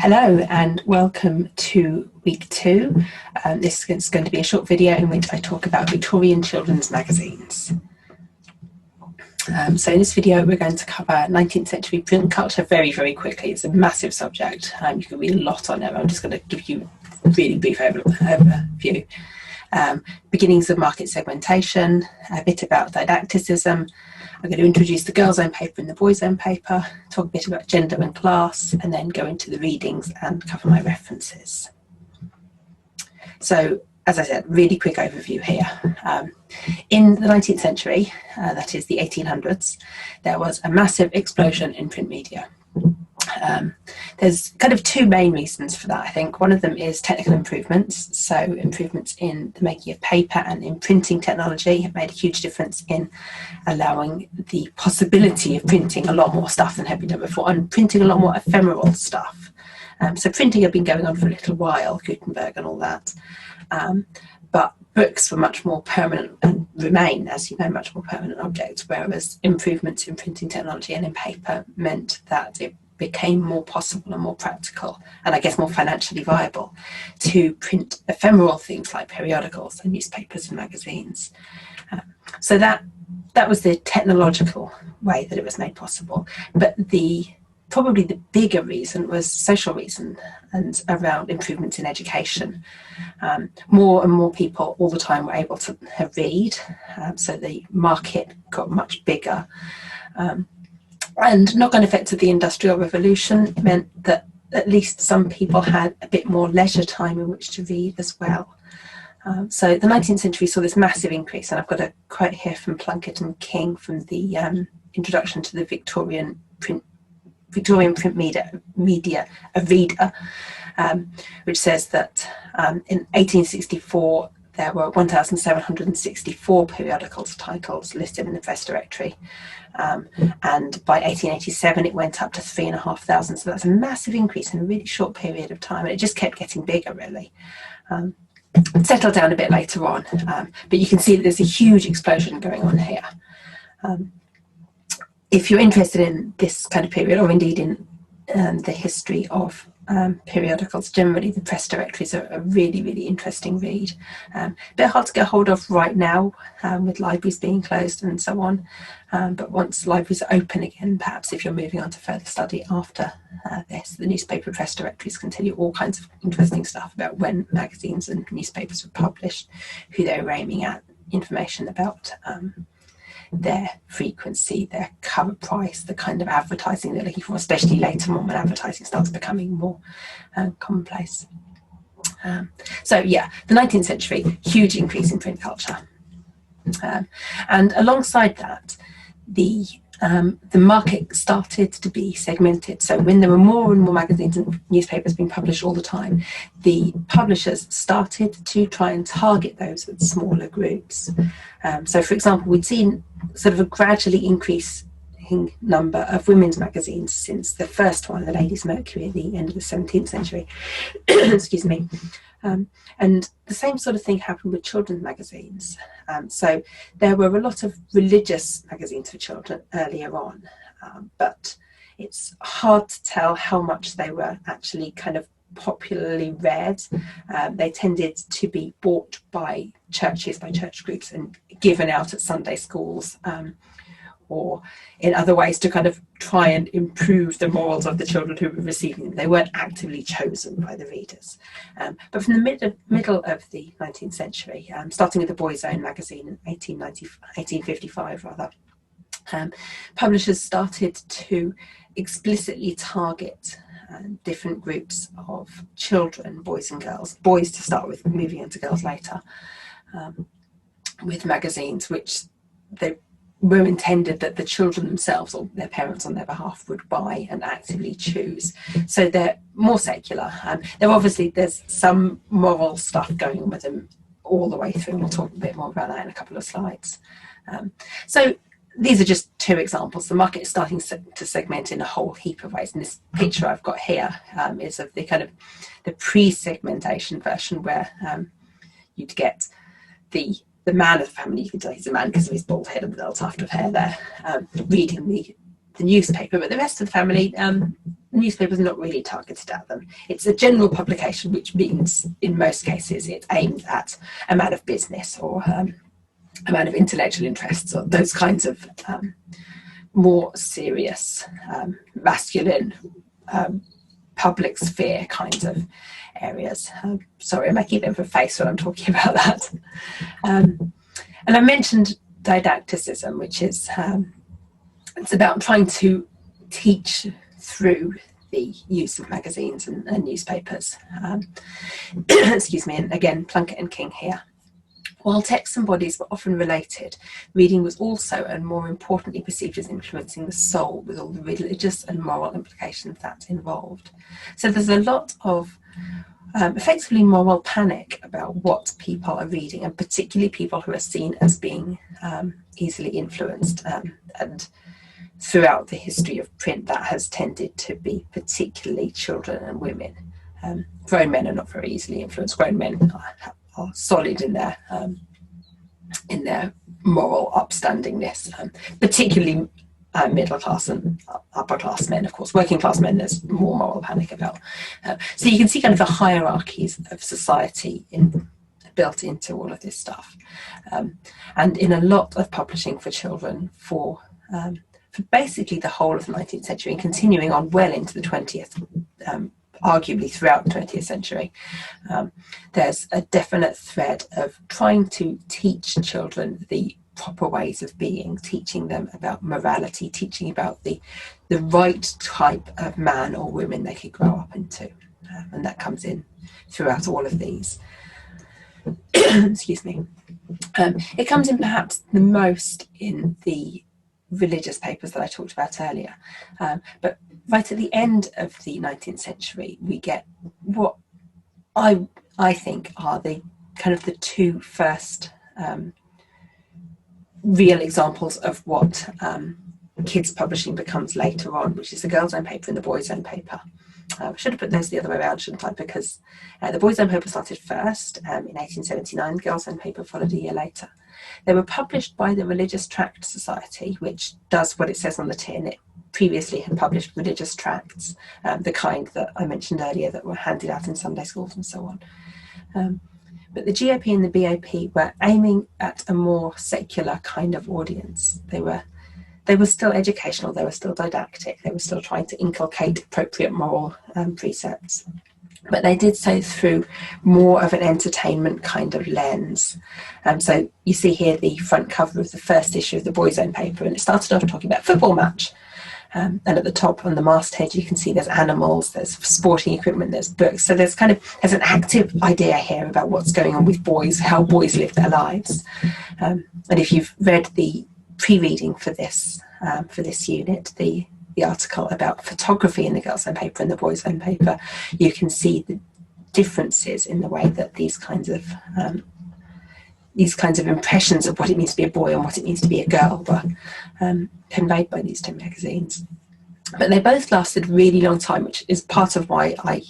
Hello and welcome to week 2. This is going to be a short video in which I talk about Victorian children's magazines. So in this video we're going to cover 19th century print culture very quickly. It's a massive subject. You can read a lot on it. I'm just going to give you a really brief overview. Beginnings of market segmentation, a bit about didacticism. I'm going to introduce the girls' own paper and the boys' own paper, talk a bit about gender and class, and then go into the readings and cover my references. So, as I said, really quick overview here. In the 19th century, that is the 1800s, there was a massive explosion in print media. There's kind of two main reasons for that, I think. One of them is technical improvements. So improvements in the making of paper and in printing technology have made a huge difference in allowing the possibility of printing a lot more stuff than had been done before, and printing a lot more ephemeral stuff. So printing had been going on for a little while, Gutenberg and all that. But books were much more permanent and remain, as you know, much more permanent objects, whereas improvements in printing technology and in paper meant that it became more possible and more practical, and I guess more financially viable, to print ephemeral things like periodicals and newspapers and magazines. So that was the technological way that it was made possible. But probably the bigger reason was social reason and around improvements in education. More and more people all the time were able to read, so the market got much bigger. And knock-on effects of the Industrial Revolution meant that at least some people had a bit more leisure time in which to read as well. So the 19th century saw this massive increase, and I've got a quote here from Plunkett and King from the introduction to the Victorian print media, a reader, which says that in 1864 there were 1,764 periodicals titles listed in the press directory, and by 1887 it went up to 3,500. So that's a massive increase in a really short period of time, and it just kept getting bigger, really. It settled down a bit later on, but you can see that there's a huge explosion going on here. If you're interested in this kind of period, or indeed in the history of periodicals generally, the press directories are a really interesting read. A bit hard to get hold of right now, with libraries being closed and so on, but once libraries are open again, perhaps if you're moving on to further study after this, the newspaper press directories can tell you all kinds of interesting stuff about when magazines and newspapers were published, who they were aiming at, information about their frequency, their cover price, the kind of advertising they're looking for, especially later on when advertising starts becoming more commonplace. So yeah, the 19th century, huge increase in print culture. And alongside that, the market started to be segmented. So when there were more and more magazines and newspapers being published all the time, the publishers started to try and target those with smaller groups. So for example, we'd seen sort of a gradually increasing number of women's magazines since the first one, the Ladies' Mercury, at the end of the 17th century. Excuse me. And the same sort of thing happened with children's magazines. So there were a lot of religious magazines for children earlier on, but it's hard to tell how much they were actually kind of popularly read. They tended to be bought by churches, by church groups, and given out at Sunday schools, or in other ways to kind of try and improve the morals of the children who were receiving them. They weren't actively chosen by the readers. But from the middle of the 19th century, starting with the Boys' Own magazine in 1855 rather, publishers started to explicitly target different groups of children, boys and girls, boys to start with, moving into girls later, with magazines which they were intended that the children themselves or their parents on their behalf would buy and actively choose. So they're more secular. There's some moral stuff going on with them all the way through. We'll talk a bit more about that in a couple of slides. So these are just two examples. The market is starting to segment in a whole heap of ways. And this picture I've got here is of the kind of the pre-segmentation version, where you'd get the man of the family, you could tell he's a man because of his bald head and the little tuft of hair there, reading the newspaper, but the rest of the family newspapers are not really targeted at them. It's a general publication, which means in most cases it's aimed at a man of business or a man of intellectual interests, or those kinds of more serious, masculine, public sphere kinds of areas. Sorry, I'm making a bit of a face when I'm talking about that. And I mentioned didacticism, which is it's about trying to teach through the use of magazines and newspapers. Excuse me, and again, Plunkett and King here. While texts and bodies were often related, reading was also and more importantly perceived as influencing the soul, with all the religious and moral implications that involved. So there's a lot of effectively moral panic about what people are reading, and particularly people who are seen as being easily influenced. And throughout the history of print, that has tended to be particularly children and women. Grown men are not very easily influenced. Grown men are solid in their moral upstandingness, particularly middle class and upper class men. Of course, working class men, there's more moral panic about. So you can see kind of the hierarchies of society built into all of this stuff, and in a lot of publishing for children for basically the whole of the 19th century and continuing on well into the 20th. Arguably throughout the 20th century, there's a definite thread of trying to teach children the proper ways of being, teaching them about morality, teaching about the right type of man or women they could grow up into, and that comes in throughout all of these. Excuse me. It comes in perhaps the most in the religious papers that I talked about earlier, but right at the end of the 19th century, we get what I think are the kind of the two first real examples of what kids publishing becomes later on, which is the girls' own paper and the boys' own paper. I should have put those the other way around, shouldn't I? Because the boys' own paper started first in 1879, the girls' own paper followed a year later. They were published by the Religious Tract Society, which does what it says on the tin. It previously had published religious tracts, the kind that I mentioned earlier that were handed out in Sunday schools and so on. But the GOP and the BOP were aiming at a more secular kind of audience. They were still educational, they were still didactic, they were still trying to inculcate appropriate moral precepts. But they did so through more of an entertainment kind of lens. So you see here the front cover of the first issue of the boys' own paper, and it started off talking about a football match. And at the top on the masthead, you can see there's animals, there's sporting equipment, there's books. So there's an active idea here about what's going on with boys, how boys live their lives. And if you've read the pre-reading for this unit, the article about photography in the girls' own paper and the boys' own paper, you can see the differences in the way that these kinds of impressions of what it means to be a boy and what it means to be a girl were conveyed by these two magazines. But they both lasted a really long time, which is part of why I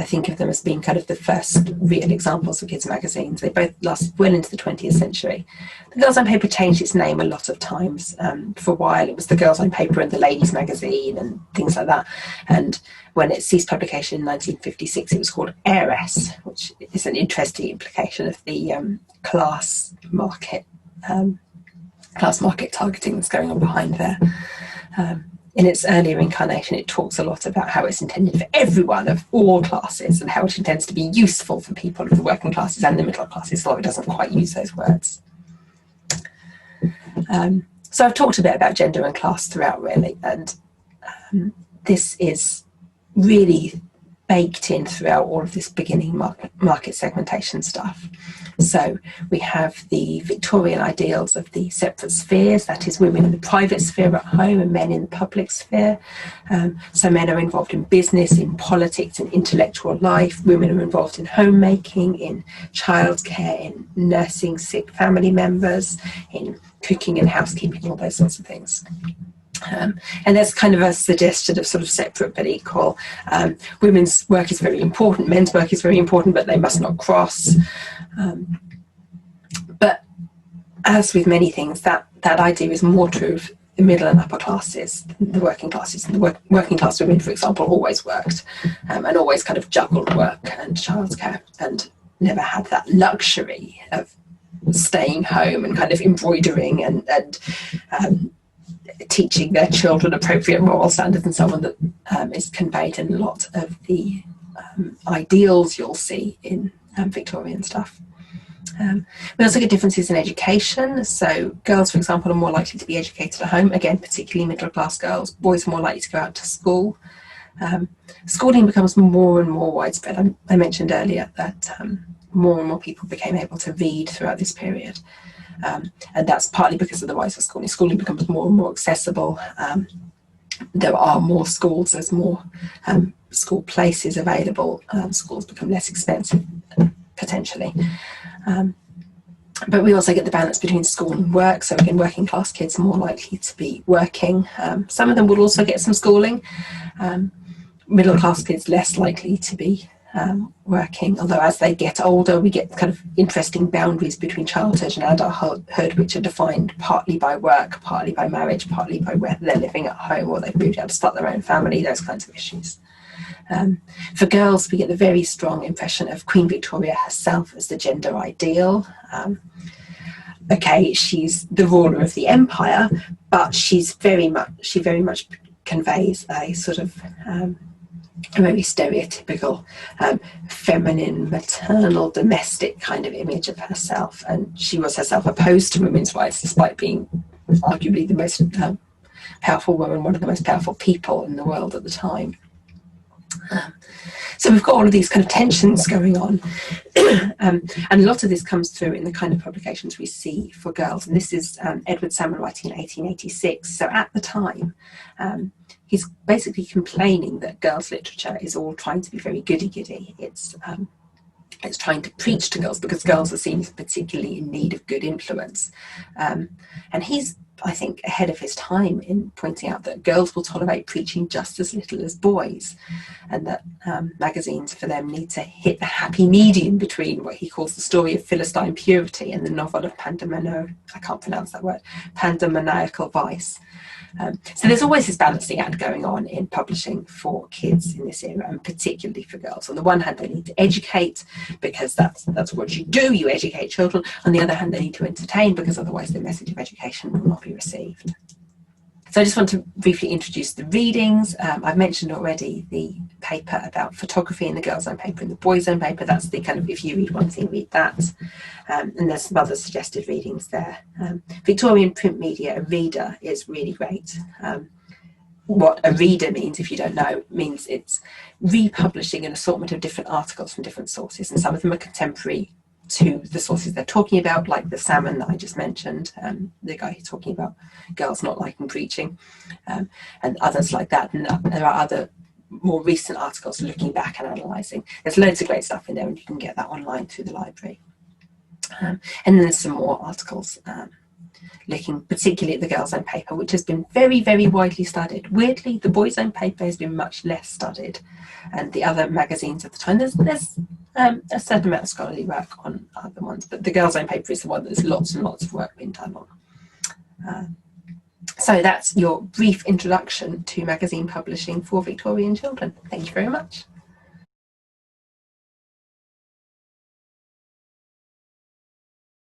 think of them as being kind of the first real examples of kids' magazines. They both lasted well into the 20th century. The Girls' Own Paper changed its name a lot of times. For a while it was the Girls' Own Paper and the Ladies' Magazine and things like that. And when it ceased publication in 1956, it was called Heiress, which is an interesting implication of the class market targeting that's going on behind there. In its earlier incarnation, it talks a lot about how it's intended for everyone of all classes and how it intends to be useful for people of the working classes and the middle classes, although it doesn't quite use those words. So I've talked a bit about gender and class throughout, really, and this is really baked in throughout all of this beginning market segmentation stuff. So we have the Victorian ideals of the separate spheres, that is women in the private sphere at home and men in the public sphere. So men are involved in business, in politics, in intellectual life. Women are involved in homemaking, in childcare, in nursing sick family members, in cooking and housekeeping, all those sorts of things. And there's kind of a suggestion of sort of separate but equal. Women's work is very important, men's work is very important, but they must not cross. But as with many things, that idea is more true the middle and upper classes, the working classes, and the working class women, for example, always worked and always kind of juggled work and childcare and never had that luxury of staying home and kind of embroidering and teaching their children appropriate moral standards and so on that is conveyed in a lot of the ideals you'll see in Victorian stuff. We also get differences in education. So girls, for example, are more likely to be educated at home, again, particularly middle class girls. Boys are more likely to go out to school. Schooling becomes more and more widespread. I mentioned earlier that more and more people became able to read throughout this period. And that's partly because of the rise of schooling. Schooling becomes more and more accessible. There are more schools, there's more school places available. Schools become less expensive, potentially. But we also get the balance between school and work. So again, working class kids are more likely to be working. Some of them will also get some schooling. Middle class kids less likely to be working, although as they get older we get kind of interesting boundaries between childhood and adulthood, which are defined partly by work, partly by marriage, partly by whether they're living at home or they've moved out to start their own family, those kinds of issues. For girls, we get the very strong impression of Queen Victoria herself as the gender ideal. Okay, she's the ruler of the empire, but she very much conveys a sort of a very stereotypical feminine, maternal, domestic kind of image of herself, and she was herself opposed to women's rights despite being arguably the most powerful woman, one of the most powerful people in the world at the time. So we've got all of these kind of tensions going on, and a lot of this comes through in the kind of publications we see for girls. And this is Edward Salmon writing in 1886. So at the time, he's basically complaining that girls' literature is all trying to be very goody-goody. It's trying to preach to girls because girls are seen as particularly in need of good influence. And he's, I think, ahead of his time in pointing out that girls will tolerate preaching just as little as boys, and that magazines for them need to hit the happy medium between what he calls the story of Philistine purity and the novel of pandemoniacal vice. So there's always this balancing act going on in publishing for kids in this era, and particularly for girls. On the one hand, they need to educate because that's what you do, you educate children. On the other hand, they need to entertain because otherwise the message of education will not be received. So I just want to briefly introduce the readings. I've mentioned already the paper about photography in the girls' own paper and the boys' own paper. That's the kind of, if you read one thing, read that. And there's some other suggested readings there. Victorian print media, a reader is really great. What a reader means, if you don't know, means it's republishing an assortment of different articles from different sources, and some of them are contemporary to the sources they're talking about, like the Salmon that I just mentioned, the guy who's talking about girls not liking preaching, and others like that. And there are other more recent articles looking back and analysing. There's loads of great stuff in there, and you can get that online through the library. And then there's some more articles looking particularly at the girls' own paper, which has been very, very widely studied. Weirdly, the boys' own paper has been much less studied, and the other magazines at the time, there's a certain amount of scholarly work on other ones, but the girls' own paper is the one that there's lots and lots of work being done on. So that's your brief introduction to magazine publishing for Victorian children. Thank you very much.